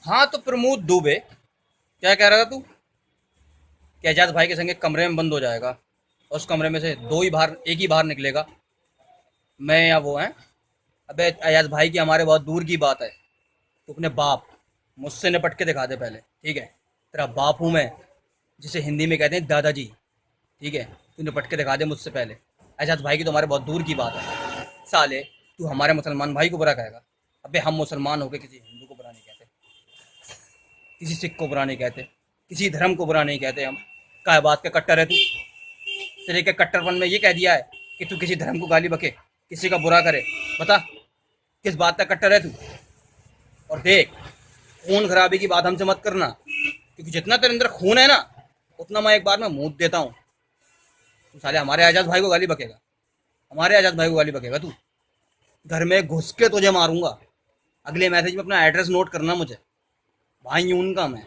हाँ तो प्रमोद दुबे, क्या कह रहा था तू कि एजाज भाई के संग एक कमरे में बंद हो जाएगा और उस कमरे में से दो ही बाहर, एक ही बाहर निकलेगा, मैं या वो हैं। अबे एजाज भाई की हमारे बहुत दूर की बात है। तू अपने बाप मुझसे निपट के दिखा दे पहले, ठीक है? तेरा बाप हूँ मैं, जिसे हिंदी में कहते हैं दादाजी, ठीक है? तू निपट के दिखा दे मुझसे पहले। एजाज भाई की तो हमारे बहुत दूर की बात है। साले, तू हमारे मुसलमान भाई को बुरा कहेगा? अबे हम मुसलमान होके किसी हिंदू को बुरा नहीं कहते, किसी सिख को बुरा नहीं कहते, किसी धर्म को बुरा नहीं कहते हम। क्या बात का कट्टर है तू? तेरे के कट्टरपन में ये कह दिया है कि तू किसी धर्म को गाली बके, किसी का बुरा करे? बता, किस बात का कट्टर है तू? और देख, खून खराबी की बात हमसे मत करना, क्योंकि जितना तेरे अंदर खून है ना, उतना मैं एक बार में मुंह देता हूँ। तू साले हमारे आजाद भाई को गाली बकेगा? हमारे आजाद भाई को गाली बकेगा तू? घर में घुस के तुझे मारूंगा। अगले मैसेज में अपना एड्रेस नोट करना मुझे, भाई हूं उनका मैं।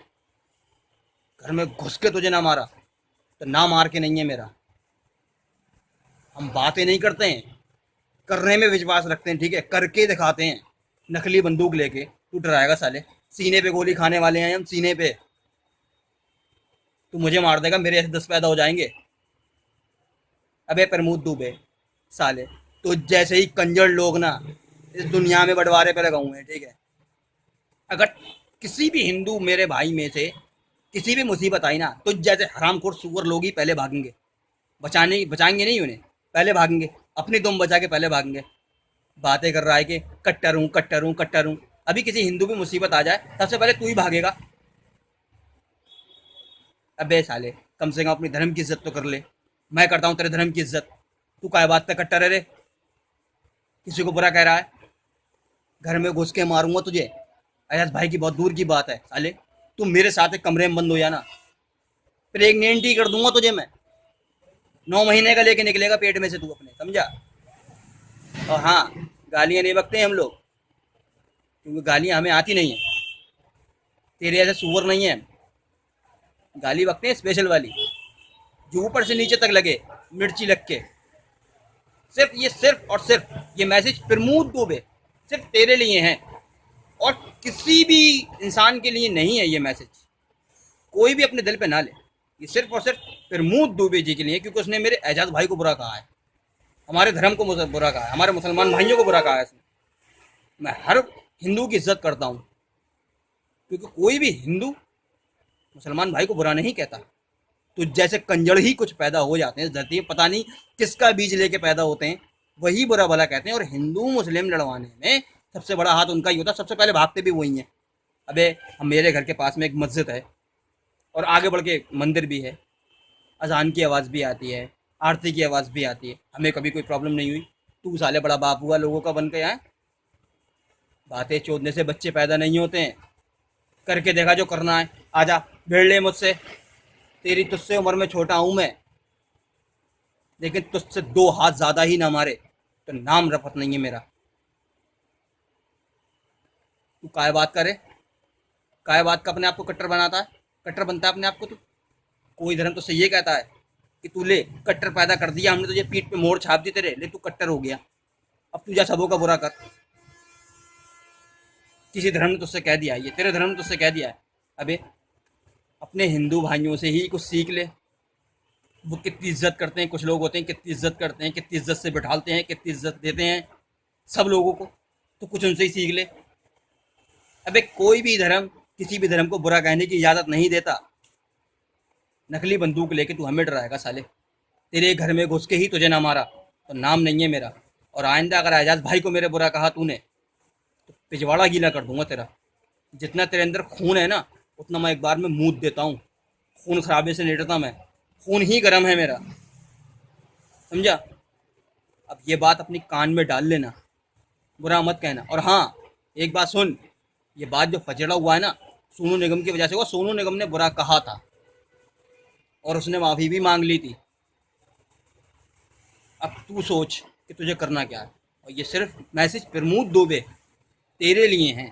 घर में घुस के तुझे ना मारा तो ना मार के नहीं है मेरा। हम बातें नहीं करते हैं, करने में विश्वास रखते हैं, ठीक है? करके दिखाते हैं। नकली बंदूक लेके तू डराएगा साले? सीने पे गोली खाने वाले हैं हम, सीने पे। तू मुझे मार देगा, मेरे ऐसे 10 पैदा हो जाएंगे। अबे प्रमोद दुबे, साले, तो जैसे ही कंजर लोग ना इस दुनिया में बंटवारे पे लगा हुए हैं, ठीक है? अगर किसी भी हिंदू मेरे भाई में से किसी भी मुसीबत आई ना, तो जैसे हरामखोर सुअर लोग ही पहले भागेंगे। बचाएंगे नहीं उन्हें, पहले भागेंगे। अपनी दुम बचा के पहले भागेंगे। बातें कर रहा है कि कट्टर हूँ, कट्टर हूँ, कट्टर हूँ। अभी किसी हिंदू पे मुसीबत आ जाए, सबसे पहले तू ही भागेगा। अबे साले, कम से कम अपनी धर्म की इज्जत तो कर ले। मैं करता हूँ तेरे धर्म की इज्जत, तू काय बात पे कट्टर है रे? किसी को बुरा कह रहा है? घर में घुस के मारूंगा तुझे। अयाज भाई की बहुत दूर की बात है साले। तू मेरे साथ एक कमरे में बंद हो जाना, प्रेगनेंट ही कर दूंगा तुझे मैं। 9 महीने का लेके निकलेगा पेट में से तू अपने, समझा? और हाँ, गालियां नहीं बकते हैं हम लोग, क्योंकि गालियां हमें आती नहीं है। तेरे ऐसे सुअर नहीं है। गाली बकते हैं स्पेशल वाली, जो ऊपर से नीचे तक लगे, मिर्ची लग के। सिर्फ और सिर्फ ये मैसेज प्रमोद दुबे सिर्फ तेरे लिए है, और किसी भी इंसान के लिए नहीं है ये मैसेज। कोई भी अपने दिल पे ना ले। ये सिर्फ और सिर्फ प्रमोद दुबे जी के लिए, क्योंकि उसने मेरे एजाज भाई को बुरा कहा है, हमारे धर्म को बुरा कहा है, हमारे मुसलमान भाइयों को बुरा कहा है इसने। मैं हर हिंदू की इज्जत करता हूँ, क्योंकि कोई भी हिंदू मुसलमान भाई को बुरा नहीं कहता। तो जैसे कंजड़ ही कुछ पैदा हो जाते हैं इस धरती में, पता नहीं किसका बीज लेके पैदा होते हैं, वही बुरा भला कहते हैं। और हिंदू मुस्लिम लड़वाने में सबसे बड़ा हाथ उनका ही होता है, सबसे पहले भागते भी वही हैं। अबे, हम मेरे घर के पास में एक मस्जिद है, और आगे बढ़ के मंदिर भी है। अजान की आवाज़ भी आती है, आरती की आवाज़ भी आती है, हमें कभी कोई प्रॉब्लम नहीं हुई। तू साले बड़ा बाप हुआ लोगों का बन के यहाँ। बातें चोदने से बच्चे पैदा नहीं होते हैं, करके देखा जो करना है। आजा, भिड़ ले मुझसे। तेरी तुझसे उम्र में छोटा हूं मैं, लेकिन तुझसे 2 हाथ ज्यादा ही ना मारे तो नाम रफत नहीं है मेरा। तू काय बात करे? काय बात का अपने आप को कट्टर बनाता है? कट्टर बनता है अपने आप को तू? कोई धर्म तुझसे ये कहता है कि तू ले, कट्टर पैदा कर दिया हमने तुझे, पीठ पे मोड़ छाप दी तेरे, ले तू कट्टर हो गया। अब तू जा सबों का बुरा कर। किसी धर्म ने तुझसे कह दिया, ये तेरे धर्म ने तुझसे कह दिया है? अबे, अपने हिंदू भाइयों से ही कुछ सीख ले। वो कितनी इज्जत करते हैं, कुछ लोग होते हैं कितनी इज्जत करते हैं, कितनी इज्जत से बिठालते हैं, कितनी इज्जत देते हैं सब लोगों को। तो कुछ उनसे ही सीख ले। अबे, कोई भी धर्म किसी भी धर्म को बुरा कहने की इजाज़त नहीं देता। नकली बंदूक लेके तू हमें डराएगा साले? तेरे घर में घुस के ही तुझे ना मारा तो नाम नहीं है मेरा। और आइंदा अगर एजाज भाई को मेरे बुरा कहा तूने, तो पिछवाड़ा गीला कर दूंगा तेरा। जितना तेरे अंदर खून है ना, उतना मैं एक बार में मूत देता हूँ। खून खराबे से लेटता मैं, खून ही गर्म है मेरा, समझा? अब ये बात अपनी कान में डाल लेना, बुरा मत कहना। और हाँ, एक बात सुन, ये बात जो फचड़ा हुआ है ना, सोनू निगम की वजह से हुआ। सोनू निगम ने बुरा कहा था और उसने माफ़ी भी मांग ली थी। अब तू सोच कि तुझे करना क्या है। और ये सिर्फ मैसेज प्रमोद दुबे तेरे लिए हैं।